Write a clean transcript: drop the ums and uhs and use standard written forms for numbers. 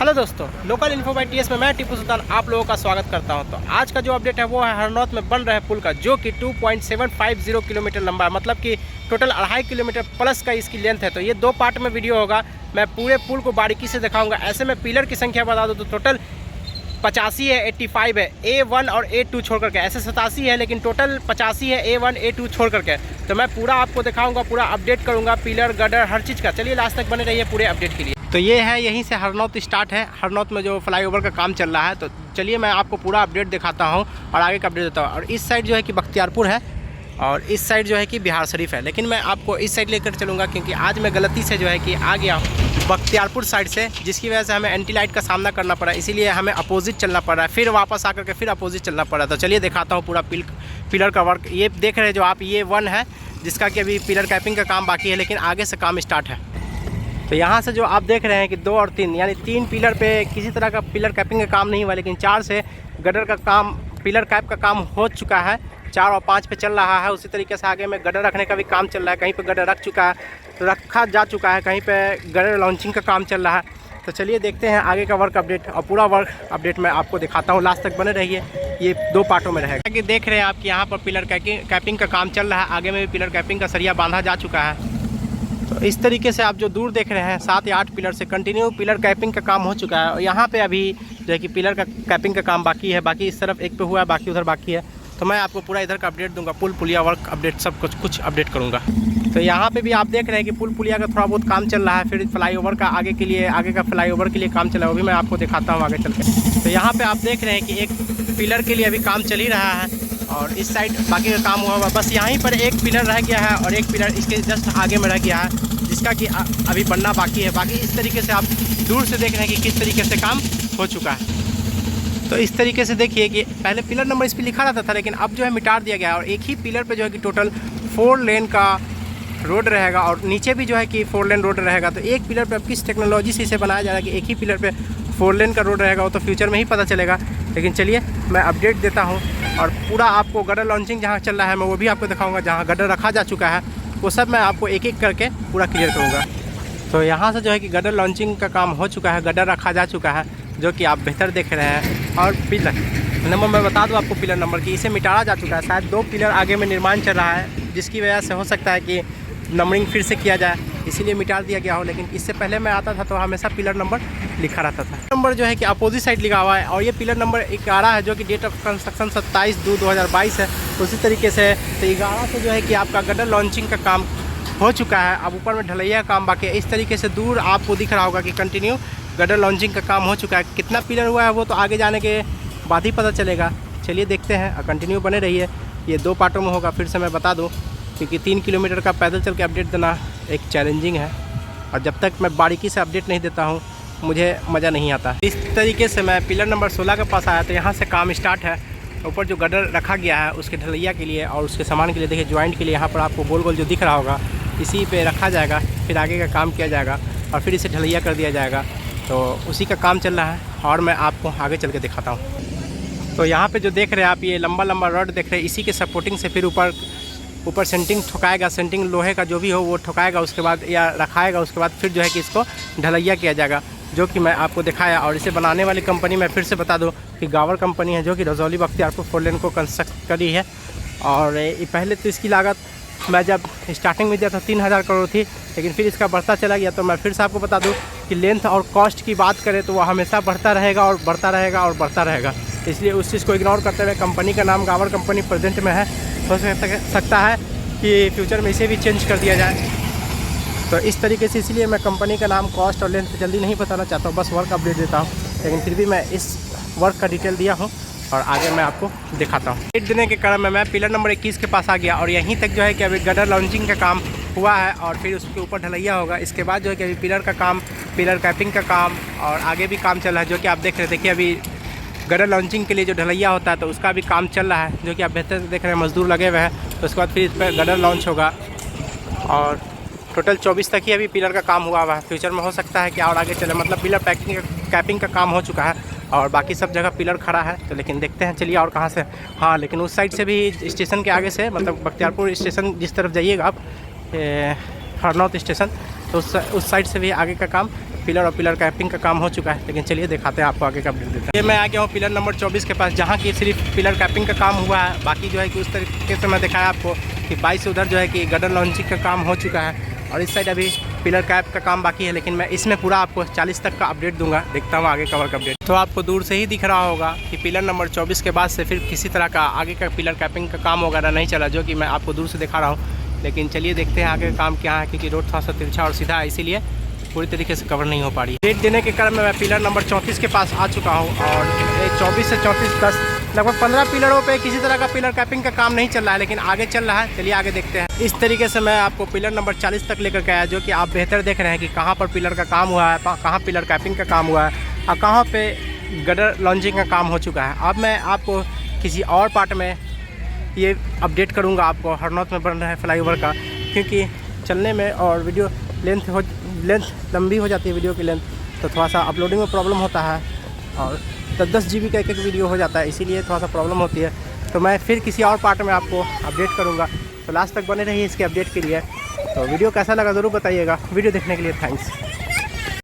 Hello दोस्तों, local info by TS में मैं टीपू सुल्तान आप लोगों का स्वागत करता हूं। तो आज का जो अपडेट है वो है हरनौत में बन रहे पुल का, जो कि 2.750 किलोमीटर लंबा है, मतलब कि टोटल 2.5 किलोमीटर प्लस का इसकी लेंथ है। तो ये दो पार्ट में वीडियो होगा, मैं पूरे पुल को बारीकी से दिखाऊंगा। ऐसे में पिलर की संख्या बता दूँ तो टोटल 85 है, 85 है A1 और A2 छोड़ करके, ऐसे 87 है लेकिन टोटल 85 है A1 A2 छोड़ करके। तो मैं पूरा आपको दिखाऊंगा, पूरा अपडेट करूंगा, पिलर गडर हर चीज़ का। चलिए लास्ट तक बने रहिए पूरे अपडेट के लिए। तो ये है, यहीं से हरनौत स्टार्ट है। हरनौत में जो फ्लाईओवर का काम चल रहा है, तो चलिए मैं आपको पूरा अपडेट दिखाता हूँ और आगे का अपडेट देता हूँ। और इस साइड जो है कि बख्तियारपुर है और इस साइड जो है कि बिहार शरीफ है, लेकिन मैं आपको इस साइड लेकर चलूँगा क्योंकि आज मैं गलती से जो है कि आ गया हूँ बख्तियारपुर साइड से, जिसकी वजह से हमें एंटी लाइट का सामना करना पड़ा, इसीलिए हमें अपोजिट चलना पड़ रहा है, फिर वापस आकर के फिर अपोजिट चलना पड़ा। तो चलिए दिखाता हूँ पूरा पिलर का वर्क। ये देख रहे हैं जो आप, ये 1 है जिसका कि अभी पिलर कैपिंग का काम बाकी है, लेकिन आगे से काम स्टार्ट है। तो यहाँ से जो आप देख रहे हैं कि 2 और 3 यानी 3 पिलर पे किसी तरह का पिलर कैपिंग का काम नहीं हुआ, लेकिन 4 से गडर का काम, पिलर कैप का काम हो चुका है। 4 और 5 पे चल रहा है। उसी तरीके से आगे में गडर रखने का भी काम चल रहा है। कहीं पे गडर रख चुका है, रखा जा चुका है, कहीं पे गडर लॉन्चिंग का काम चल रहा है। तो चलिए देखते हैं आगे का वर्क अपडेट, और पूरा वर्क अपडेट मैं आपको दिखाता हूँ। लास्ट तक बने रहिए, ये 2 पार्टों में रहेगा। कि देख रहे हैं आप कि यहाँ पर पिलर कैपिंग का काम चल रहा है, आगे में भी पिलर कैपिंग का सरिया बांधा जा चुका है। तो इस तरीके से आप जो दूर देख रहे हैं 7 या 8 पिलर से कंटिन्यू पिलर कैपिंग का काम हो चुका है। और यहाँ पे अभी जो है कि पिलर का कैपिंग का काम बाकी है, बाकी इस तरफ एक पे हुआ है, बाकी उधर बाकी है। तो मैं आपको पूरा इधर का अपडेट दूंगा, पुल पुलिया वर्क अपडेट सब कुछ अपडेट करूँगा। तो यहाँ पे भी आप देख रहे हैं कि पुल पुलिया का थोड़ा बहुत काम चल रहा है, फिर फ्लाईओवर का आगे के लिए, आगे का फ्लाईओवर के लिए काम चल रहा है, वो भी मैं आपको दिखाता हूँ आगे चल के। तो यहाँ पे आप देख रहे हैं कि एक पिलर के लिए अभी काम चल ही रहा है और इस साइड बाकी का काम हुआ हुआ, बस यहीं पर एक पिलर रह गया है और एक पिलर इसके जस्ट आगे में रह गया है, जिसका कि अभी बनना बाकी है। बाकी इस तरीके से आप दूर से देख रहे हैं कि किस तरीके से काम हो चुका है। तो इस तरीके से देखिए कि पहले पिलर नंबर इस पर लिखा रहता था, लेकिन अब जो है मिटा दिया गया है और एक ही पिलर पे जो है कि टोटल 4 लेन का रोड रहेगा और नीचे भी जो है कि 4 लेन रोड रहेगा। तो एक पिलर पे अब किस टेक्नोलॉजी से इसे बनाया जा रहा है कि एक ही पिलर पे 4 लेन का रोड रहेगा, वो तो फ्यूचर में ही पता चलेगा। लेकिन चलिए मैं अपडेट देता हूँ और पूरा आपको गडर लॉन्चिंग जहाँ चल रहा है मैं वो भी आपको दिखाऊँगा। जहाँ गडर रखा जा चुका है वो सब मैं आपको एक एक करके पूरा क्लियर करूँगा। तो यहाँ से जो है कि गडर लॉन्चिंग का काम हो चुका है, गडर रखा जा चुका है, जो कि आप बेहतर देख रहे हैं। और पिलर नंबर मैं बता दूं आपको, पिलर नंबर की इसे मिटाया जा चुका है। शायद 2 पिलर आगे में निर्माण चल रहा है, जिसकी वजह से हो सकता है कि नंबरिंग फिर से किया जाए, इसीलिए मिटा दिया गया हो। लेकिन इससे पहले मैं आता था तो हमेशा पिलर नंबर लिखा रहता था। नंबर जो है कि अपोजिट साइड लिखा हुआ है और ये पिलर नंबर 11 है, जो कि डेट ऑफ कंस्ट्रक्शन 27/2/2022 है। उसी तरीके से तो 11 से जो है कि आपका गडर लॉन्चिंग का काम हो चुका है। अब ऊपर में ढलैया का काम बाकी है। इस तरीके से दूर आपको दिख रहा होगा कि कंटिन्यू गडर लॉन्चिंग का काम हो चुका है। कितना पिलर हुआ है वो तो आगे जाने के बाद ही पता चलेगा। चलिए देखते हैं और कंटिन्यू बने रहिए। ये 2 पार्टों में होगा, फिर से मैं बता दूं, क्योंकि 3 किलोमीटर का पैदल चल के अपडेट देना एक चैलेंजिंग है और जब तक मैं बारीकी से अपडेट नहीं देता हूँ मुझे मज़ा नहीं आता। इस तरीके से मैं पिलर नंबर 16 के पास आया तो यहाँ से काम स्टार्ट है। ऊपर जो गडर रखा गया है उसके ढलैया के लिए और उसके सामान के लिए, देखिए ज्वाइंट के लिए यहाँ पर आपको गोल गोल जो दिख रहा होगा इसी पे रखा जाएगा, फिर आगे का काम किया जाएगा और फिर इसे ढलैया कर दिया जाएगा। तो उसी का काम चल रहा है और मैं आपको आगे चल के दिखाता हूँ। तो यहाँ पे जो देख रहे हैं आप, ये लंबा लंबा रॉड देख रहे हैं, इसी के सपोर्टिंग से फिर ऊपर सेंटिंग ठोकाएगा, सेंटिंग लोहे का जो भी हो वो ठोकाएगा, उसके बाद या रखाएगा, उसके बाद फिर जो है कि इसको ढलैया किया जाएगा, जो कि मैं आपको दिखाया। और इसे बनाने वाली कंपनी मैं फिर से बता दूँ कि गावर कंपनी है, जो कि रजौली बख्तियारपुर 4 लेन को कंस्ट्रक्ट करी है। और पहले तो इसकी लागत मैं जब स्टार्टिंग में दिया था 3000 करोड़ थी, लेकिन फिर इसका बढ़ता चला गया। तो मैं फिर से आपको बता दूं कि लेंथ और कॉस्ट की बात करें तो वह हमेशा बढ़ता रहेगा और बढ़ता रहेगा और बढ़ता रहेगा। इसलिए उस चीज़ को इग्नोर करते हुए कंपनी का नाम गावर कंपनी प्रेजेंट में है, हो सकता है कि फ्यूचर में इसे भी चेंज कर दिया जाए। तो इस तरीके से इसलिए मैं कंपनी का नाम, कॉस्ट और लेंथ जल्दी नहीं बताना चाहता हूँ, बस वर्क अपडेट देता हूँ। लेकिन फिर भी मैं इस वर्क का डिटेल दिया हूँ और आगे मैं आपको दिखाता हूँ। अपडेट देने के क्रम में मैं पिलर नंबर 21 के पास आ गया और यहीं तक जो है कि अभी गडर लॉन्चिंग का काम हुआ है और फिर उसके ऊपर ढलैया होगा। इसके बाद जो है कि अभी पिलर का काम, पिलर कैपिंग का काम और आगे भी काम चल रहा है, जो कि आप देख रहे हैं। देखिए अभी गडर लॉन्चिंग के लिए जो ढलैया होता है तो उसका भी काम चल रहा है, जो कि आप बेहतर से देख रहे हैं, मजदूर लगे हुए हैं। तो उसके बाद फिर इस पर गडर लॉन्च होगा और टोटल 24 तक ही अभी पिलर का काम हुआ है। फ्यूचर में हो सकता है कि और आगे चले, मतलब पिलर कैपिंग का काम हो चुका है और बाकी सब जगह पिलर खड़ा है। तो लेकिन देखते हैं, चलिए और कहाँ से। हाँ, लेकिन उस साइड से भी स्टेशन के आगे से, मतलब बख्तियारपुर स्टेशन जिस तरफ जाइएगा आप, हरनौत स्टेशन, तो उस साइड से भी आगे का काम पिलर और पिलर कैपिंग का काम हो चुका है, लेकिन चलिए दिखाते हैं आपको आगे का अपडेट देते हैं। ये मैं आ गया हूँ पिलर नंबर 24 के पास, जहाँ की सिर्फ पिलर कैपिंग का काम हुआ है। बाकी जो है कि उस तरीके से मैं दिखाया आपको कि 22 उधर जो है कि गडर लॉन्चिंग का काम हो चुका है और इस साइड अभी पिलर कैप का काम बाकी है, लेकिन मैं इसमें पूरा आपको 40 तक का अपडेट दूंगा। देखता हूँ आगे कवर का अपडेट। तो आपको दूर से ही दिख रहा होगा कि पिलर नंबर 24 के बाद से फिर किसी तरह का आगे का पिलर कैपिंग का काम वगैरह नहीं चला, जो कि मैं आपको दूर से दिखा रहा हूँ। लेकिन चलिए देखते हैं आगे का काम क्या है, क्योंकि रोड थोड़ा सा तिरछा और सीधा है, इसीलिए पूरी तरीके से कवर नहीं हो पा रही। डेट देने के कारण मैं पिलर नंबर 34 के पास आ चुका हूँ और 24 से 34 10 लगभग 15 पिलरों पे किसी तरह का पिलर कैपिंग का काम नहीं चल रहा है, लेकिन आगे चल रहा है। चलिए आगे देखते हैं। इस तरीके से मैं आपको पिलर नंबर 40 तक लेकर के आया, जो कि आप बेहतर देख रहे हैं कि कहाँ पर पिलर का काम हुआ है, कहाँ पिलर कैपिंग का काम हुआ है और कहाँ पे गडर लॉन्चिंग का काम हो चुका है। अब मैं आपको किसी और पार्ट में ये अपडेट करूँगा आपको हरनौत में बन रहा है फ्लाईओवर का, क्योंकि चलने में और वीडियो लेंथ लंबी हो जाती है, वीडियो की लेंथ, तो थोड़ा सा अपलोडिंग में प्रॉब्लम होता है और 10 GB का एक वीडियो हो जाता है, इसीलिए थोड़ा सा प्रॉब्लम होती है। तो मैं फिर किसी और पार्ट में आपको अपडेट करूंगा, तो लास्ट तक बने रहिए इसके अपडेट के लिए। तो वीडियो कैसा लगा ज़रूर बताइएगा। वीडियो देखने के लिए थैंक्स।